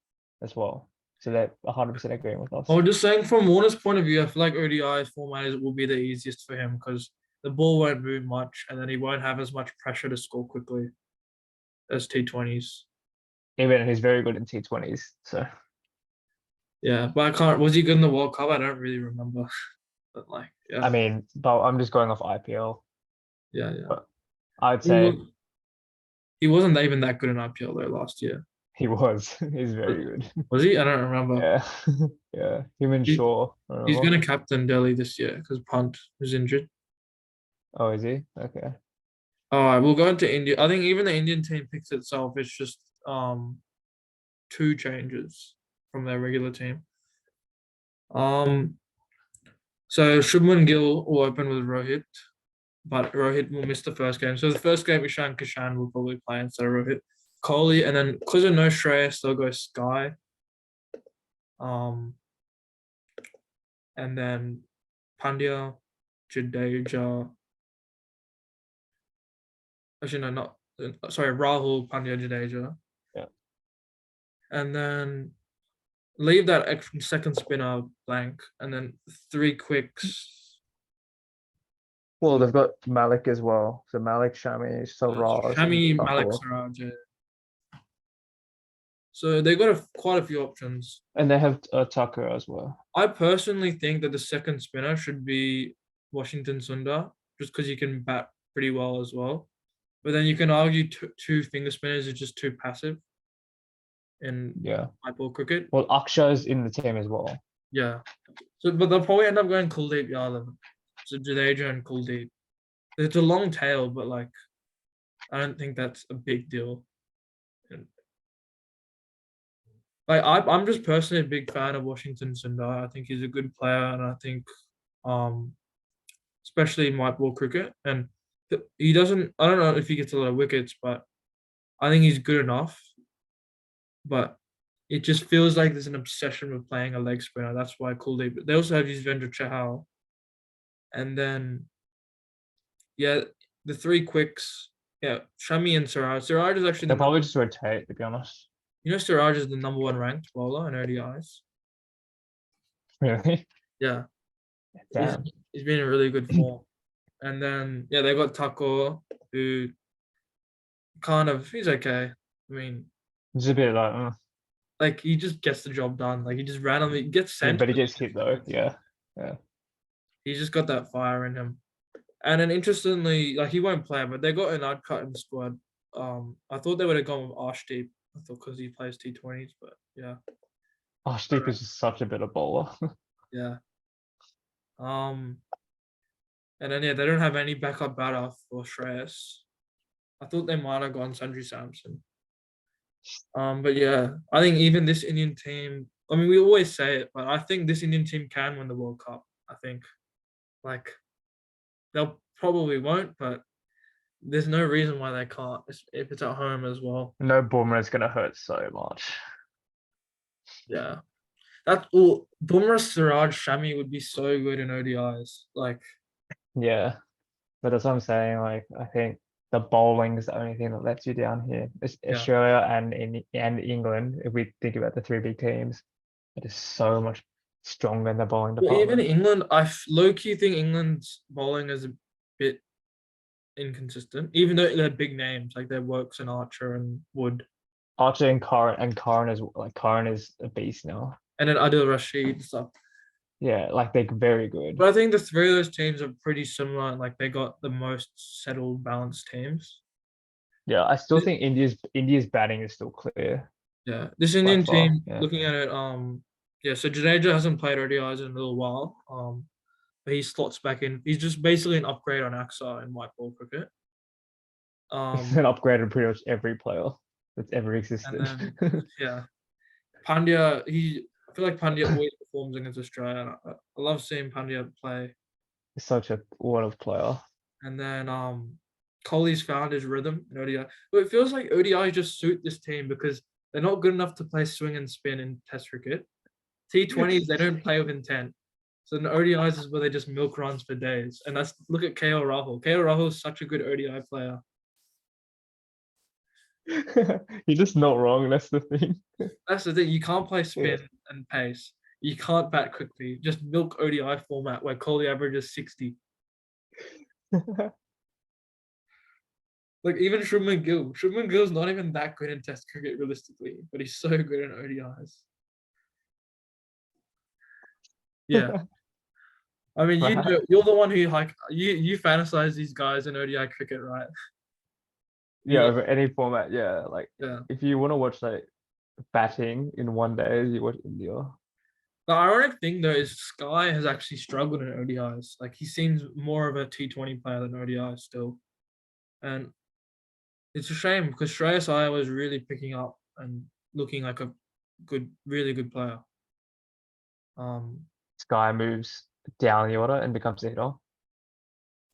as well. So they're 100% agreeing with us. I was just saying, from Warner's point of view, I feel like ODI format will be the easiest for him because the ball won't move much, and then he won't have as much pressure to score quickly as T20s. Even he's very good in T20s. So Yeah, but I can't. Was he good in the World Cup? I don't really remember. But like, I yeah, mean, but I'm just going off IPL. yeah, yeah. But I'd He say he wasn't even that good in IPL though last year. he was. He's very good. Was he? I don't remember. Yeah. Yeah. Him and He, Shaw. I he's remember. going to captain Delhi this year because Punt is injured. Oh, is he? Okay. All right, we'll go into India. I think even the Indian team picks itself. It's just 2 changes from their regular team. So Shubman Gill will open with Rohit, but Rohit will miss the first game. So the first game, Ishan Kishan will probably play instead of Rohit. Kohli, and then because of no Shreyas, they'll go Sky. And then Pandya, Jadeja. Actually, no, not sorry, Rahul, Pandya, Jadeja. Yeah. And then leave that second spinner blank, and then 3 quicks. Well, they've got Malik as well. So Malik, Shami, Saraj, and Shami, Malik, Thakur. Siraj. So they got quite a few options. And they have Tucker as well. I personally think that the second spinner should be Washington Sundar, just because he can bat pretty well as well. But then you can argue two finger spinners are just too passive in Yeah. white ball cricket. Well, Akshar's in the team as well. Yeah. So, but they'll probably end up going Kuldeep Yadav. So Jadeja and Kuldeep. It's a long tail, but like, I don't think that's a big deal. And, like, I'm just personally a big fan of Washington Sundar. I think he's a good player, and I think, especially in white ball cricket, and he doesn't. I don't know if he gets a lot of wickets, but I think he's good enough. But it just feels like there's an obsession with playing a leg spinner. That's why Kuldeep. They also have Yuzvendra Chahal. And then, yeah, the 3 quicks. Yeah, Shami and Siraj. Siraj is actually They'll probably just rotate, to be honest. Siraj is the number 1 ranked bowler in ODIs. Really? Yeah, he's Damn. he's been in really good form. And then yeah, they got Tucker, who he's okay. I mean, Just a bit like, like he just gets the job done. Like he just randomly gets yeah, sent, but he but he gets hit just though. wins. Yeah. Yeah. He's just got that fire in him. And then interestingly, like he won't play, but they got an odd cut in the squad. I thought they would have gone with Arshdeep. I thought because he plays T20s, but yeah, Oh, Steep is just such a bit of bowler. yeah. Um, and then yeah, they don't have any backup batter for Shreyas. I thought they might have gone Sanju Samson. But yeah, I think even this Indian team. I mean, we always say it, but I think this Indian team can win the World Cup. I think, like, they'll probably won't, but there's no reason why they can't if it's at home as well. No Boomer is gonna hurt so much. Yeah, that all Bumrah, Siraj, Shami would be so good in ODIs. Like, Yeah. But that's what I'm saying. Like, I think the bowling is the only thing that lets you down here. yeah, Australia and England, if we think about the three big teams, it is so much stronger in the bowling well, even department. England, low key think England's bowling is a bit inconsistent, even though they're big names like their Works and Archer and Wood, Archer and Curran is like Curran is a beast now. and then Adil Rashid and stuff. Yeah, like they're very good. But I think the three of those teams are pretty similar. And like they got the most settled, balanced teams. Yeah, I still think India's batting is still clear Yeah, this by Indian far. team, Yeah. looking at it, yeah. So Jadeja hasn't played ODIs in a little while. But he slots back in. He's just basically an upgrade on Axar in white ball cricket. It's Um, an upgrade on pretty much every player that's ever and existed. then yeah, Pandya. I feel like Pandya always performs against Australia. I love seeing Pandya play. He's such a what of player. And then Kohli's found his rhythm in ODI. But it feels like ODI just suit this team because they're not good enough to play swing and spin in Test cricket. T20s they don't play with intent. So in ODIs is where they just milk runs for days. And that's look at KL Rahul. KL Rahul is such a good ODI player. You're just not wrong. That's the thing. That's the thing. You can't play Yeah. spin and pace. You can't bat quickly. Just milk ODI format where Kohli averages 60. Like even Shubman Gill. Shubman Gill's not even that good in Test cricket realistically, but he's so good in ODIs. Yeah. I mean, Right. you're the one who like you fantasize these guys in ODI cricket, right? You Yeah, like over any format. Yeah, like yeah. if you want to watch like batting in one day, you watch India. The ironic thing though is Sky has actually struggled in ODIs. Like he seems more of a T20 player than ODI still, and it's a shame because Shreyas Iyer was really picking up and looking like a really good player. Um, Sky moves down the order and becomes a hitter.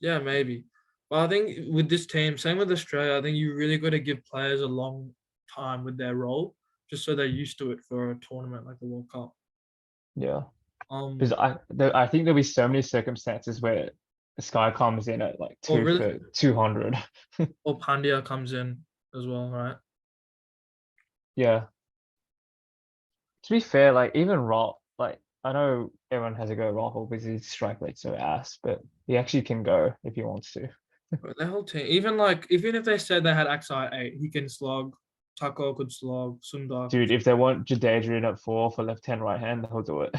yeah, maybe. But I think with this team, same with Australia, I think you really got to give players a long time with their role, just so they're used to it for a tournament like the World Cup. Yeah, because Um, I think there'll be so many circumstances where Sky comes in at like or two really, for 200. or Pandya comes in as well, right? Yeah. To be fair, like even Rock, like I know everyone has a go at Rahul because his strike rate's so ass, but he actually can go if he wants to. But their whole team, even if they said they had Axai at 8, he can slog. Taco could slog. Sundar could. Dude, if they want Jadeja in at 4 for left hand, right hand, they'll do it.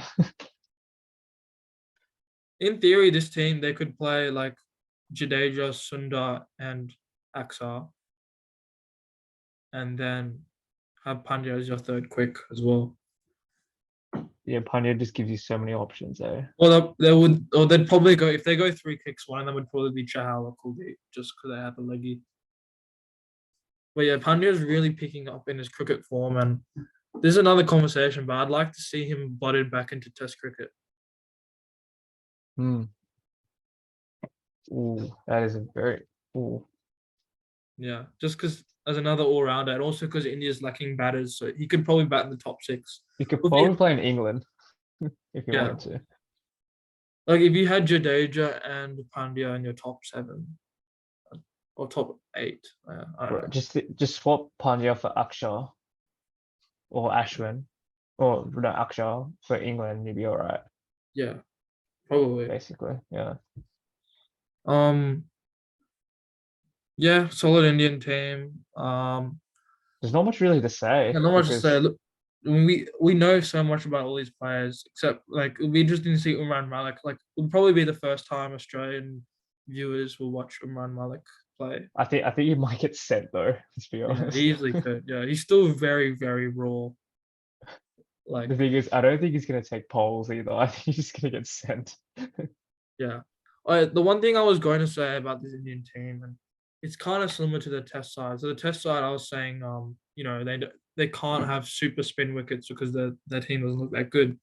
In theory, this team they could play like Jadeja, Sundar, and Axar, and then have Pandya as your third quick as well. Yeah, Panya just gives you so many options there. Well, they would, or they'd probably go if they go three kicks. One of them would probably be Chahal or Kuldeep, just because they have a leggy. But yeah, Pandya is really picking up in his cricket form, and this is another conversation. But I'd like to see him butted back into Test cricket. Hmm. Ooh, that is a very ooh. Yeah, just because as another all rounder, and also because India's lacking batters, so he could probably bat in the top six. You could If you, probably play in England if you yeah, wanted to. like if you had Jadeja and Pandya in your top seven or top eight, I don't Bro, know. just swap Panya for Akshar or Ashwin or no Akshar for England, you'd be all right. Yeah, probably. basically. Yeah. Um, yeah, solid Indian team. There's not much really to say Yeah, not much to say. because Look, we know so much about all these players, except like it'll be interesting to see Umran Malik. Like, it'll probably be the first time Australian viewers will watch Umran Malik play. I think you might get sent though, let's be Yeah, honest. he easily could. Yeah, he's still very, very raw. Like, The thing is, I don't think he's gonna take polls either. I think he's just gonna get sent. yeah. The one thing I was going to say about this Indian team, and it's kind of similar to the test side. So the test side, I was saying, they can't have super spin wickets because their team doesn't look that good.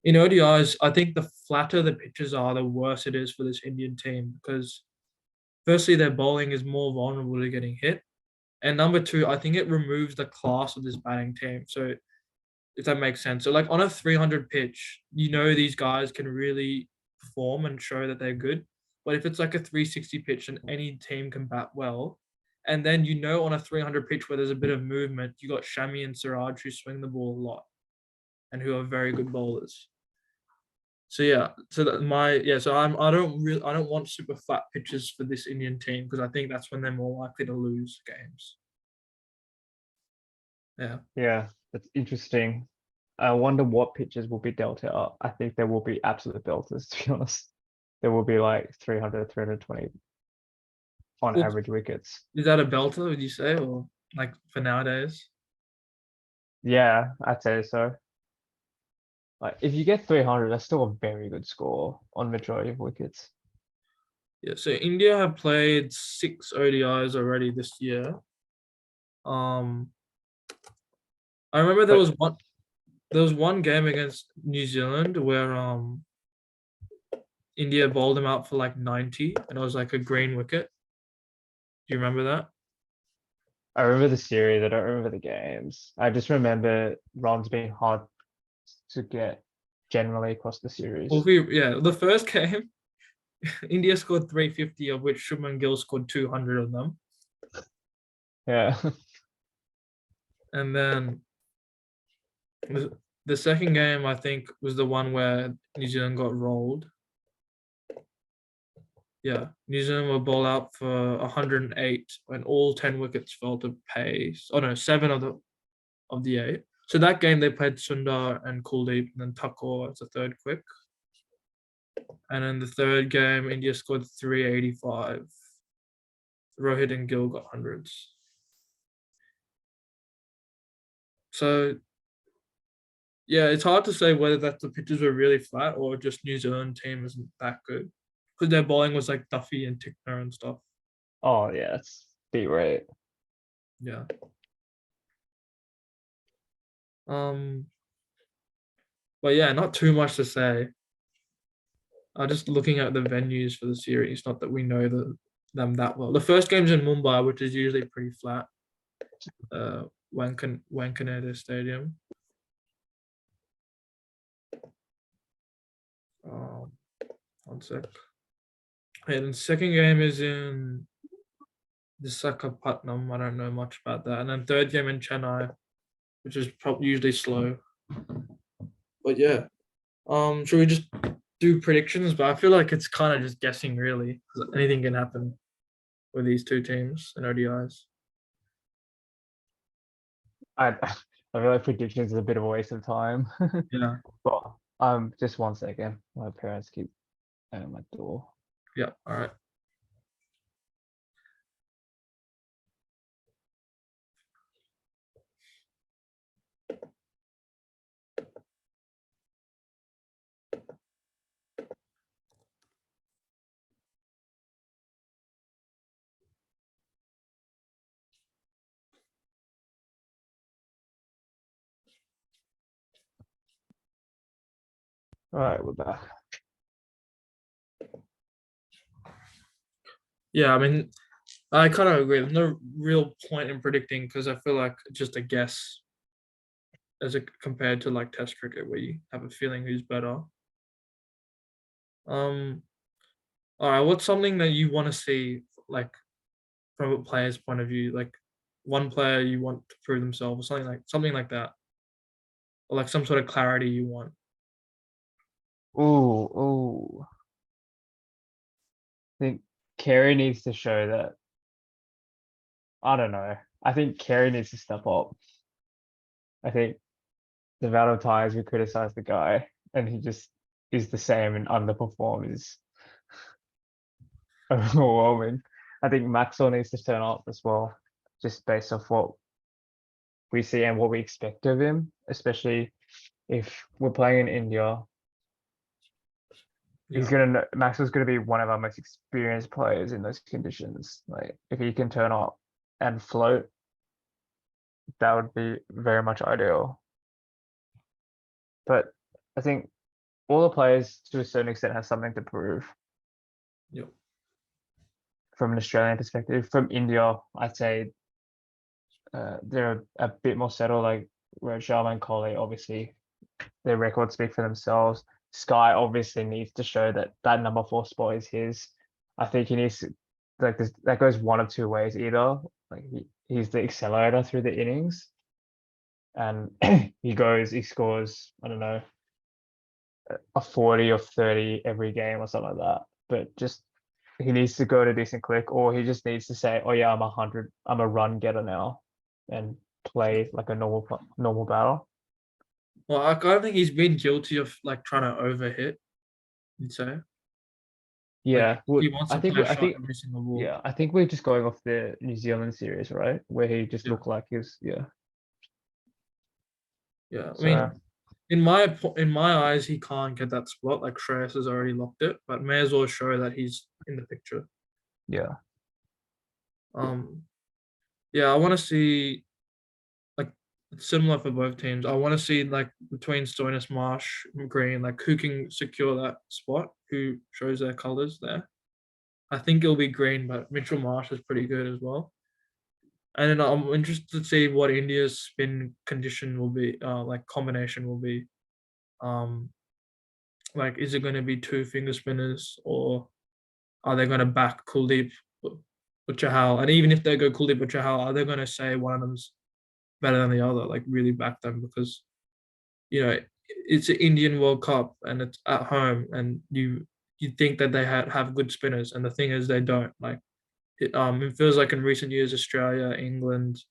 In ODIs, I think the flatter the pitches are, the worse it is for this Indian team because firstly, their bowling is more vulnerable to getting hit, and number two, I think it removes the class of this batting team. So if that makes sense. So like on a 300 pitch, these guys can really perform and show that they're good. But if it's like a 360 pitch and any team can bat well, and then on a 300 pitch where there's a bit of movement, you got Shami and Siraj who swing the ball a lot and who are very good bowlers. So yeah, so that my yeah, so I don't want super flat pitches for this Indian team because I think that's when they're more likely to lose games. Yeah. Yeah, that's interesting. I wonder what pitches will be dealt out. I think there will be absolute belters, to be honest. There will be like 300, 320 on Well, average wickets. is that a belter, would you say, or like for nowadays? Yeah, I'd say so. Like if you get 300, that's still a very good score on majority of wickets. Yeah, so India have played 6 ODIs already this year. Um, I remember But there was one game against New Zealand where India bowled them out for like 90 and it was like a green wicket. Do you remember that? I remember the series. I don't remember the games. I just remember runs being hard to get generally across the Well, series. the first game, India scored 350, of which Shubman Gill scored 200 of them. Yeah. And then the second game, I think, was the one where New Zealand got rolled. Yeah, New Zealand will bowl out for 108 when all 10 wickets fell to pace. Oh no, seven of the eight. So that game they played Sundar and Kuldeep and then Thakur as a third quick. And in the third game, India scored 385. Rohit and Gill got hundreds. So yeah, it's hard to say whether that the pitches were really flat or just New Zealand team isn't that good because their bowling was like Duffy and Tickner and stuff. Oh yeah, it's beat rate. Yeah. Um. But yeah, not too much to say. Just looking at the venues for the series, not that we know them that well. The first game's in Mumbai, which is usually pretty flat. Wankhede Stadium. Um, one sec. And the second game is in Visakhapatnam. I don't know much about that. And then third game in Chennai, which is probably usually slow. But yeah, should we just do predictions? But I feel like it's kind of just guessing, really, because anything can happen with these two teams in ODIs. I feel like predictions is a bit of a waste of time. Yeah, But just one second. My parents keep at my door. yeah. All right. All right, we're back. Yeah, I mean, I kind of agree. There's no real point in predicting because I feel like it's just a guess as it compared to like Test cricket where you have a feeling who's better. Um, all right. What's something that you want to see like from a player's point of view, like one player you want to prove themselves, or something like that, or like some sort of clarity you want? Ooh. I think Kerry needs to show that. I don't know. I think Kerry needs to step up. I think the amount of times we criticize the guy and he just is the same and underperforms is overwhelming. I think Maxwell needs to turn up as well, just based off what we see and what we expect of him, especially if we're playing in India. Yeah. Maxwell's gonna be one of our most experienced players in those conditions. Like if he can turn up and float, that would be very much ideal. But I think all the players to a certain extent have something to prove Yep. from an Australian perspective. From India, I'd say they're a bit more settled. Like Rohit Sharma and Kohli, obviously, their records speak for themselves. Sky obviously needs to show that that number 4 spot is his. I think he needs to, like this, that goes one of two ways. Either like he's the accelerator through the innings, and he scores, I don't know, a 40 or 30 every game or something like that. But just he needs to go at a decent click, or he just needs to say, "Oh yeah, I'm a run getter now," and play like a normal battle. Well, I kind of think he's been guilty of like trying to overhit. You'd say like Yeah, well, he wants to play a I shot think every single ball. yeah, I think we're just going off the New Zealand series, right? Where he just Yeah. looked like yeah. Yeah. I So mean, in my eyes, he can't get that spot. Like Shreyas has already locked it, but may as well show that he's in the picture. yeah, Um, yeah, I want to see like it's similar for both teams. I want to see like between Stoinis, Marsh, and Green, like who can secure that spot, who shows their colors there. I think it'll be Green, but Mitchell Marsh is pretty good as well. And then I'm interested to see what India's spin condition will be, like combination will be. Um, like, is it going to be two finger spinners or are they going to back Kuldeep or Chahal? And even if they go Kuldeep or Chahal, are they going to say one of them's better than the other? Like, really back them because it's an Indian World Cup and it's at home, and you think that they have good spinners, and the thing is they don't. Like, it feels like in recent years, Australia, England,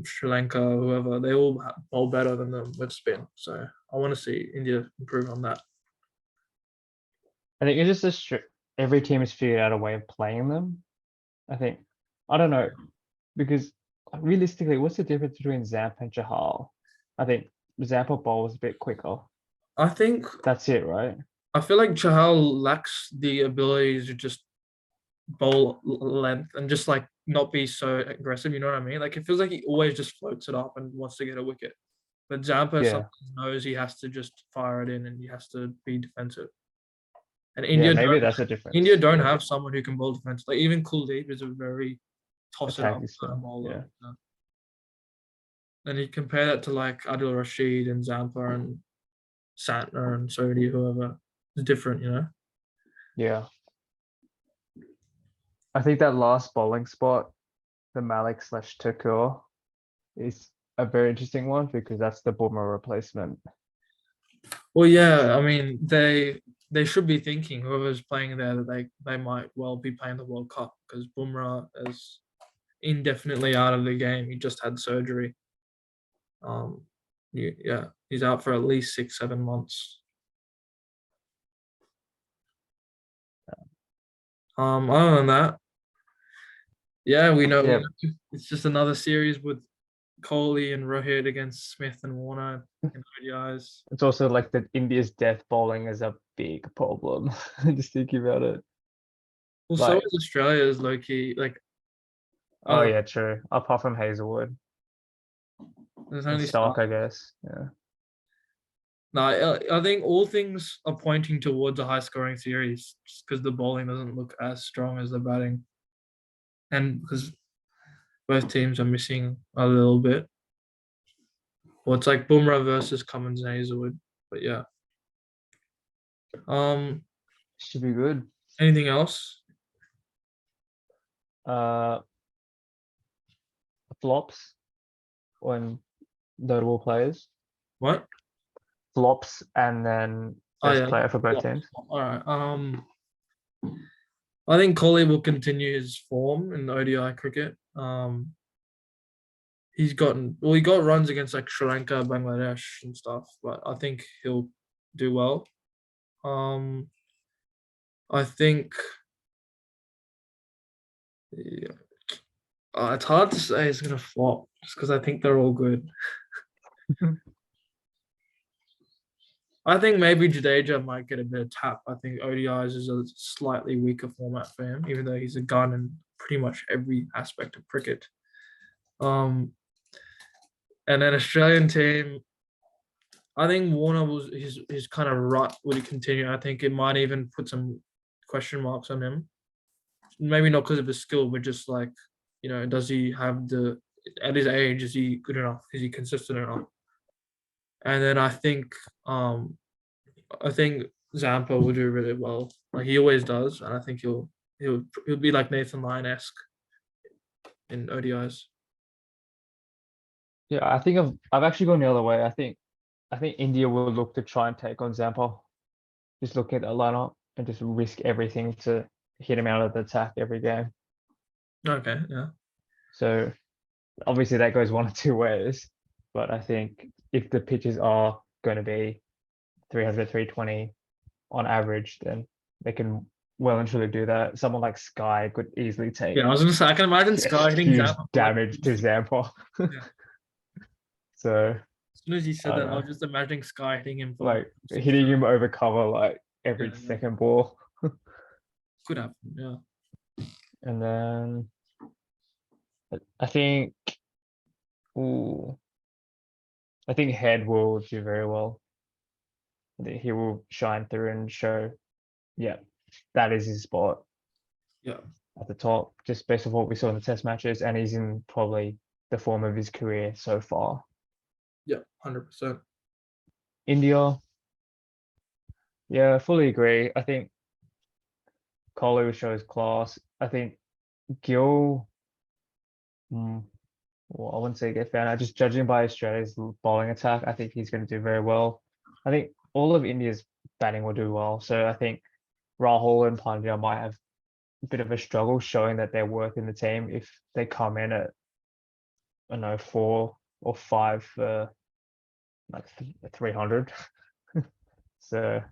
Sri Lanka, whoever, they all bowl better than them with spin. So I want to see India improve on that. I think it's just every team has figured out a way of playing them. I think I don't know because realistically, what's the difference between Zamp and Chahal? I think Zampa bowls a bit quicker. I think That's it, right? I feel like Chahal lacks the ability to just bowl length and just like not be so aggressive. You know what I mean? Like it feels like he always just floats it up and wants to get a wicket. But Zampa Yeah, sometimes knows he has to just fire it in and he has to be defensive. And yeah, maybe that's a India difference. don't Yeah, have someone who can bowl defense. Like even Kuldeep is a very toss it up attacking kind of style. bowler. Yeah, And you compare that to like Adil Rashid and Zampa and Santner and Sodhi, whoever. It's different, you know? yeah. I think that last bowling spot, the Malik slash Tukur, is a very interesting one because that's the Boomer replacement. Well, yeah, I mean they should be thinking whoever's playing there that they might well be playing the World Cup because Bumrah is indefinitely out of the game. He just had surgery. Um, yeah, he's out for at least 6-7 months. Other than that, yeah, we Yeah, know it's just another series with Kohli and Rohit against Smith and Warner in ODIs. it's also like that India's death bowling is a big problem. Just thinking about it. Well, so Like, is Australia's low key. Like, I oh don't know, yeah, true. Apart from Hazelwood there's and only Stark, I guess. Yeah. no. I think all things are pointing towards a high scoring series because the bowling doesn't look as strong as the batting, and because both teams are missing a little bit. Well, it's like Bumrah versus Cummins and Hazelwood. But yeah. Um. Should be good. Anything else? Uh, flops on notable players. What? Flops and then Oh best yeah. player for both Yeah. teams. All right. I think Kohli will continue his form in ODI cricket. He got runs against like Sri Lanka, Bangladesh, and stuff, but I think he'll do well. Um, I think, yeah, it's hard to say it's gonna flop just because I think they're all good. I think maybe Jadeja might get a bit of tap. I think ODIs is a slightly weaker format for him, even though he's a gun in pretty much every aspect of cricket. And then Australian team, I think Warner was his kind of rut. Would he continue? I think it might even put some question marks on him. Maybe not because of his skill, but just like, does he have at his age, is he good enough? Is he consistent enough? And then I think Zampa will do really well. Like he always does, and I think he'll be like Nathan Lyon-esque in ODIs. Yeah, I think I've actually gone the other way. I think India will look to try and take on Zampa. Just look at the lineup and just risk everything to hit him out of the attack every game. Okay, yeah. So obviously that goes one of two ways. But I think if the pitches are going to be 300, 320 on average, then they can well and truly do that. Someone like Sky could easily take Yeah, I was gonna say I can imagine Sky hitting huge Zampa. damage to Zampa. Yeah. So As soon as you I said don't that, I know, was just imagining Sky hitting him for like hitting him over cover like Yeah, every yeah. second ball. Could happen. Yeah. And then I think, ooh, I think Head will do very well. I think he will shine through and show, yeah, that is his spot Yeah. at the top, just based on what we saw in the test matches, and he's in probably the form of his career so far. Yeah. 100%. India, yeah, fully agree. I think Kohli will show his class. I think Gill, well, I wouldn't say get found out. Just judging by Australia's bowling attack, I think he's going to do very well. I think all of India's batting will do well. So I think Rahul and Pandya might have a bit of a struggle showing that they're worth in the team if they come in at, I don't know, 4 or 5 for like 300. So,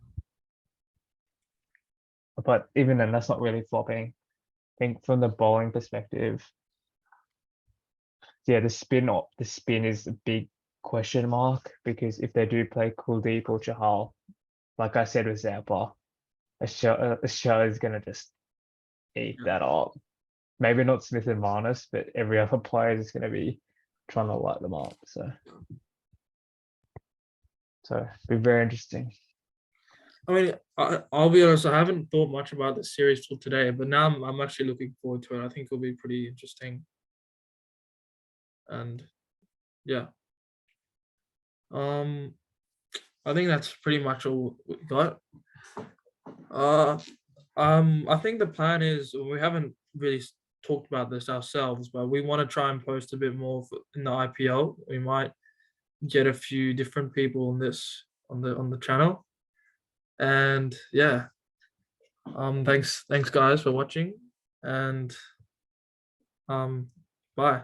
but even then, that's not really flopping. I think from the bowling perspective, yeah, the spin is a big question mark because if they do play Kuldeep or Chahal, like I said with Zampa, Australia is gonna just eat Yeah. that up. Maybe not Smith and Marnus, but every other player is gonna be trying to light them up. So be very interesting. I mean, I'll be honest. I haven't thought much about the series till today, but now I'm actually looking forward to it. I think it'll be pretty interesting. And yeah, um, I think that's pretty much all we got. Uh, I think the plan is we haven't really talked about this ourselves, but we want to try and post a bit more in the IPL. We might get a few different people on this on the channel, and yeah, thanks guys for watching, and bye.